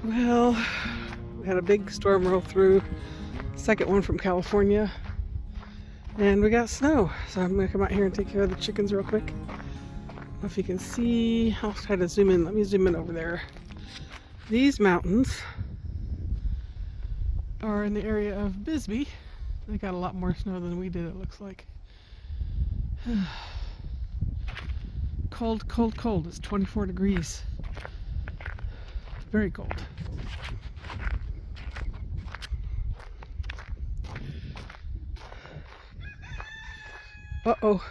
Well, we had a big storm roll through, second one from California, and we got snow. So I'm gonna come out here and take care of the chickens real quick. I don't know if you can see, I'll try to zoom in. Let me zoom in over there. These mountains are in the area of Bisbee. They got a lot more snow than we did, it looks like. Cold, cold, cold. It's 24 degrees. Very cold. Uh-oh.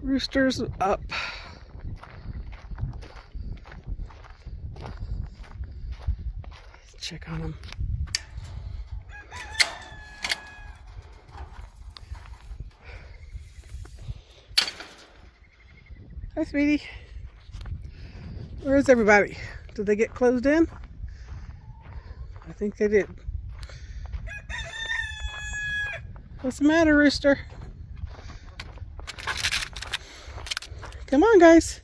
Rooster's up. Let's check on him. Hi, sweetie. Where is everybody? Did they get closed in? I think they did. What's the matter, Rooster? Come on, guys.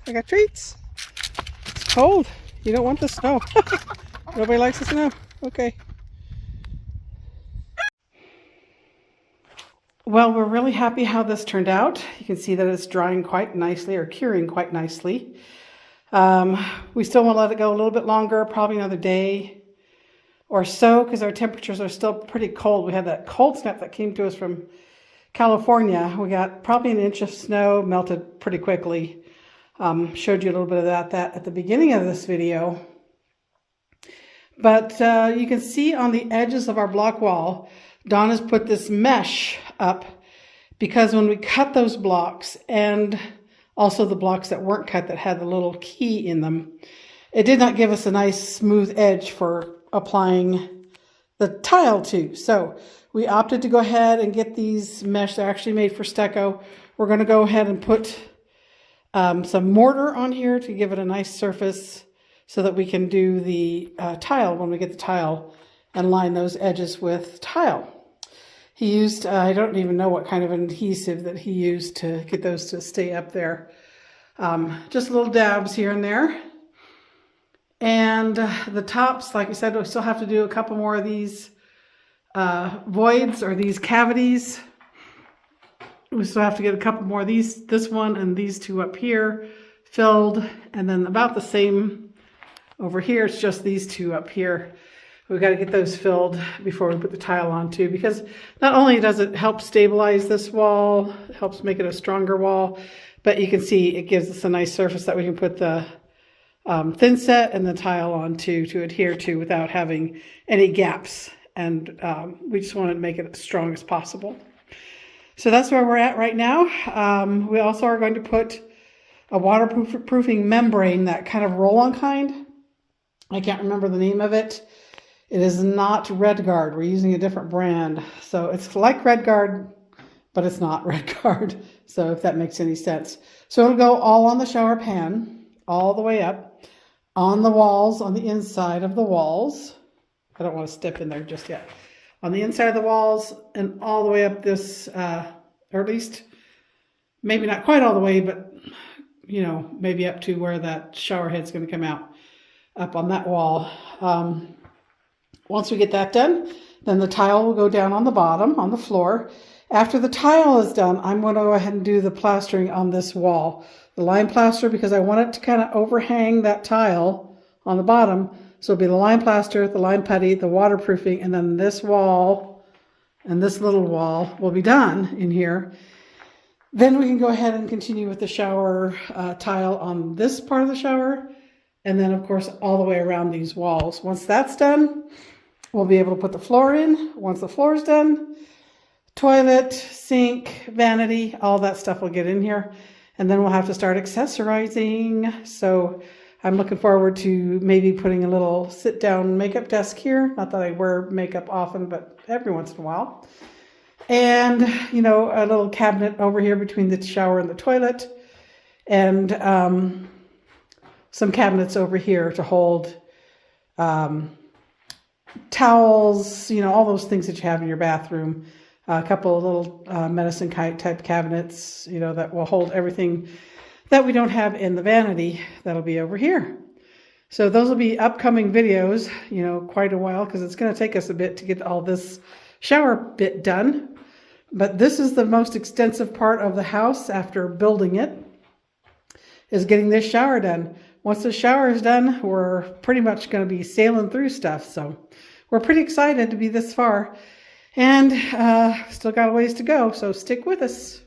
I got treats. It's cold. You don't want the snow. Nobody likes the snow. Okay. Well, we're really happy how this turned out. You can see that it's drying quite nicely, or curing quite nicely. We still want to let it go a little bit longer, probably another day or so, because our temperatures are still pretty cold. We had that cold snap that came to us from California. We got probably an inch of snow, melted pretty quickly. Showed you a little bit of that at the beginning of this video. But you can see on the edges of our block wall, Dawn has put this mesh up because when we cut those blocks, and also the blocks that weren't cut that had the little key in them, it did not give us a nice smooth edge for applying the tile to. So we opted to go ahead and get these mesh. They're actually made for stucco. We're going to go ahead and put some mortar on here to give it a nice surface so that we can do the tile when we get the tile and line those edges with tile. He used, I don't even know what kind of adhesive that he used to get those to stay up there. Just little dabs here and there. And the tops, like I said, we still have to do a couple more of these voids, or these cavities. We still have to get a couple more of these, this one and these two up here filled, and then about the same over here. It's just these two up here. We've got to get those filled before we put the tile on too, because not only does it help stabilize this wall, it helps make it a stronger wall, but you can see it gives us a nice surface that we can put the thin set and the tile on to adhere to without having any gaps. And we just wanted to make it as strong as possible. So that's where we're at right now. We also are going to put a waterproofing membrane, that kind of roll-on kind. I can't remember the name of it. It is not RedGuard. We're using a different brand. So it's like RedGuard, but it's not RedGuard. So if that makes any sense. So it'll go all on the shower pan, all the way up, on the walls, on the inside of the walls. I don't want to step in there just yet. On the inside of the walls and all the way up this, or at least maybe not quite all the way, but you know, maybe up to where that shower head's going to come out, up on that wall. Once we get that done, then the tile will go down on the bottom, on the floor. After the tile is done, I'm going to go ahead and do the plastering on this wall. The lime plaster, because I want it to kind of overhang that tile on the bottom. So it'll be the lime plaster, the lime putty, the waterproofing, and then this wall and this little wall will be done in here. Then we can go ahead and continue with the shower tile on this part of the shower. And then, of course, all the way around these walls. Once that's done, we'll be able to put the floor in. Once the floor is done, toilet, sink, vanity, all that stuff will get in here. And then we'll have to start accessorizing. So I'm looking forward to maybe putting a little sit-down makeup desk here. Not that I wear makeup often, but every once in a while. And, you know, a little cabinet over here between the shower and the toilet. And some cabinets over here to hold towels, you know, all those things that you have in your bathroom. a couple of little medicine kite type cabinets, you know, that will hold everything that we don't have in the vanity. That'll be over here. So those will be upcoming videos, you know, quite a while, because it's going to take us a bit to get all this shower bit done. But this is the most extensive part of the house after building it, is getting this shower done. Once the shower is done, we're pretty much going to be sailing through stuff. So we're pretty excited to be this far, and still got a ways to go. So stick with us.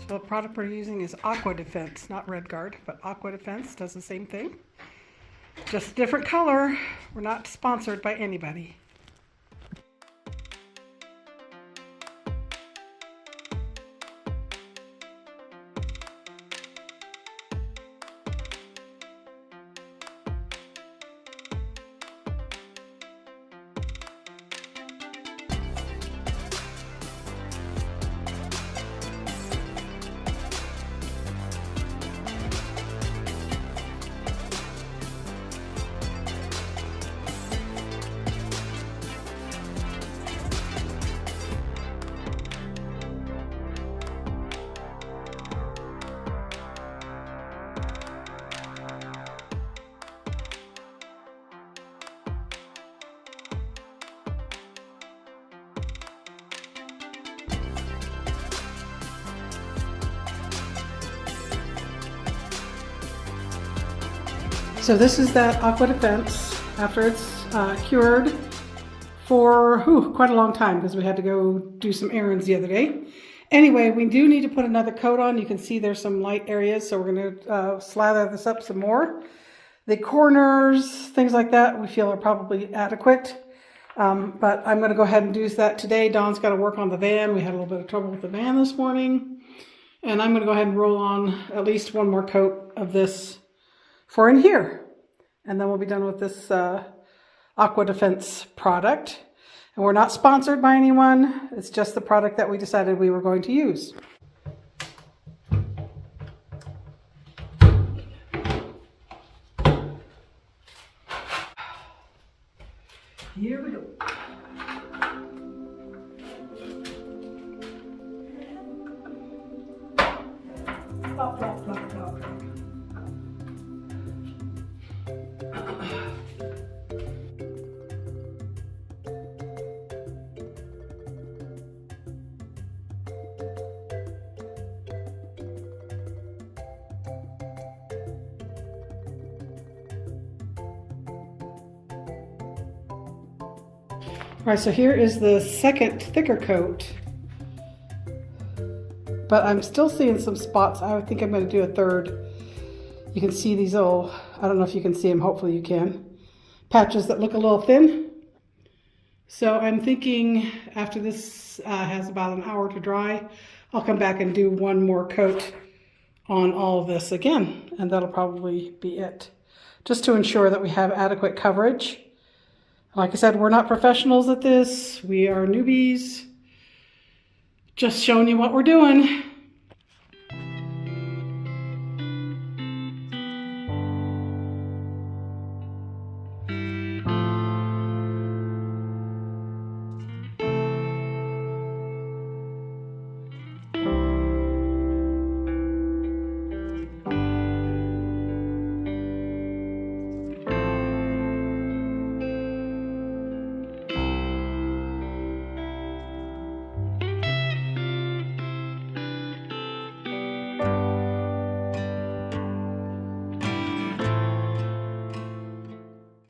So the product we're using is Aqua Defense, not Red Guard, but Aqua Defense does the same thing. Just a different color. We're not sponsored by anybody. So this is that Aqua Defense after it's cured for quite a long time, because we had to go do some errands the other day. Anyway, we do need to put another coat on. You can see there's some light areas, so we're going to slather this up some more. The corners, things like that, we feel are probably adequate. But I'm going to go ahead and do that today. Dawn's got to work on the van. We had a little bit of trouble with the van this morning. And I'm going to go ahead and roll on at least one more coat of this for in here. And then we'll be done with this Aqua Defense product. And we're not sponsored by anyone. It's just the product that we decided we were going to use. Here we go. Plop, plop, plop, plop. All right, so here is the second thicker coat. But I'm still seeing some spots. I think I'm going to do a third. You can see these little, I don't know if you can see them, hopefully you can, patches that look a little thin. So I'm thinking after this has about an hour to dry, I'll come back and do one more coat on all of this again, and that'll probably be it. Just to ensure that we have adequate coverage. Like I said, we're not professionals at this. We are newbies. Just showing you what we're doing.